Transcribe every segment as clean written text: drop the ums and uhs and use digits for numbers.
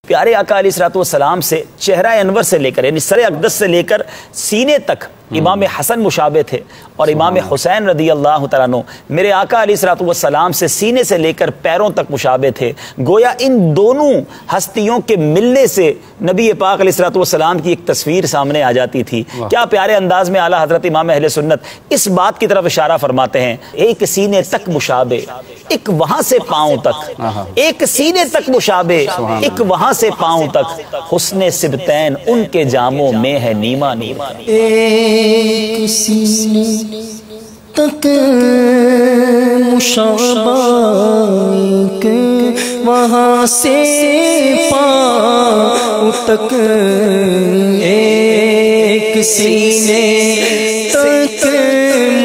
پیارے آقا علیہ الصلوۃ والسلام سے چہرہ انور سے لے کر یعنی سر اقدس سے لے کر سینے تک امام حسن مشابہ تھے اور امام حسین رضی اللہ تعالیٰ عنہ میرے آقا علیہ الصلوۃ والسلام سے سینے سے لے کر پیروں تک مشابہ تھے. گویا ان دونوں ہستیوں کے ملنے سے نبی پاک علیہ الصلوۃ والسلام کی ایک تصویر سامنے آ جاتی تھی. کیا پیارے انداز میں اعلیٰ حضرت امام اہل سنت اس بات کی طرف اشارہ فرماتے ہیں، ایک سینے تک مشابہ، ایک وہاں سے پاؤں تک، ایک سینے تک مشابہ، ایک وہاں سے پاؤں تک، حسن سبتین ان کے جاموں میں ہے نیما نیما. ایک سینے تک مشابہ، وہاں سے پاؤں تک، ایک سینے تک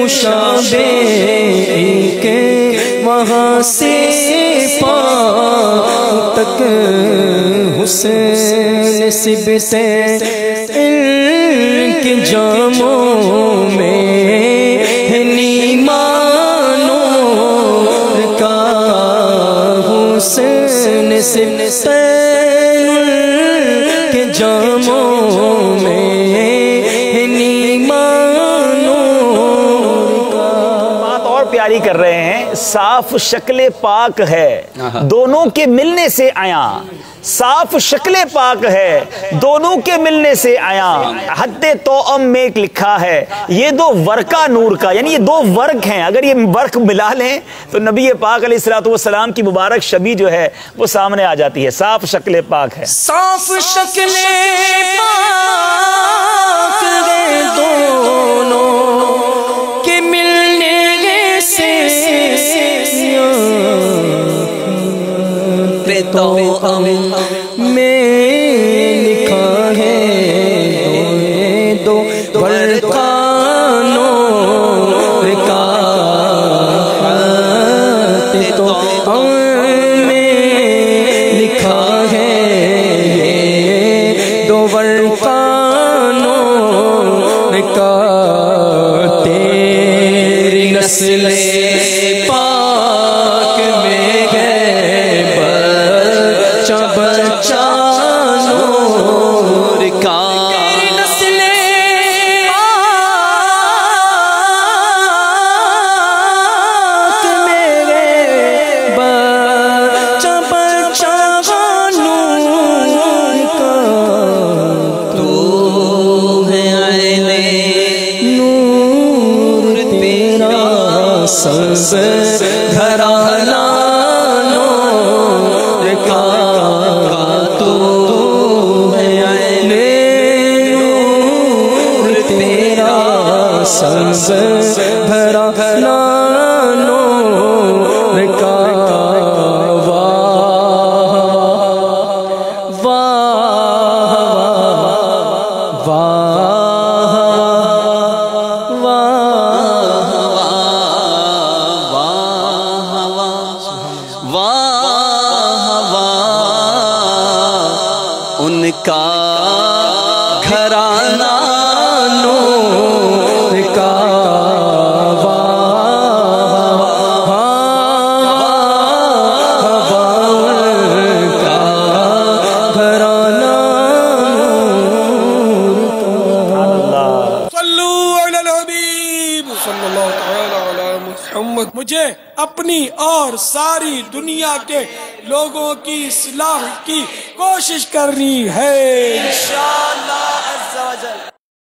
مشابہ، وہاں سے پاؤں تک، حسن سبتین ان کے جاموں میں ہے نیما نور کا، حسن سبتین ان کے جاموں میں ہے نیما نور کا. بات اور پیاری کر رہے ہیں، صاف شکل پاک ہے دونوں کے ملنے سے آیا، صاف شکل پاک ہے دونوں کے ملنے سے آیا. حد توأم میں ایک لکھا ہے یہ دو ورقہ نور کا، یعنی یہ دو ورق ہیں، اگر یہ ورق ملا لیں تو نبی پاک علیہ الصلوۃ والسلام کی مبارک شبیہ جو ہے وہ سامنے آ جاتی ہے. صاف شکل پاک ہے، صاف شکل پاک ہے دونوں کے ملنے سے، توأم میں لکھا ہے دو ورقہ نور کا، توأم میں لکھا ہے دو ورقہ نور کا. تیری نسل پاک میں ہے بچہ بچہ نور کا، تیری نسل پاک میں ہے بچہ بچہ نور کا. تو ہے عین نور تیرا سبز گھرانہ نور کا، تو ہے عین نور تیرا سبز گھرانہ نور کا. واہ واہ واہ ان کا گھرانہ نور کا. ان کا گھرانہ نور کا. صلو علی الحبیب صلی اللہ تعالی علی محمد. مجھے اپنی اور ساری دنیا کے لوگوں کی اصلاح کی کوشش کرنی ہے.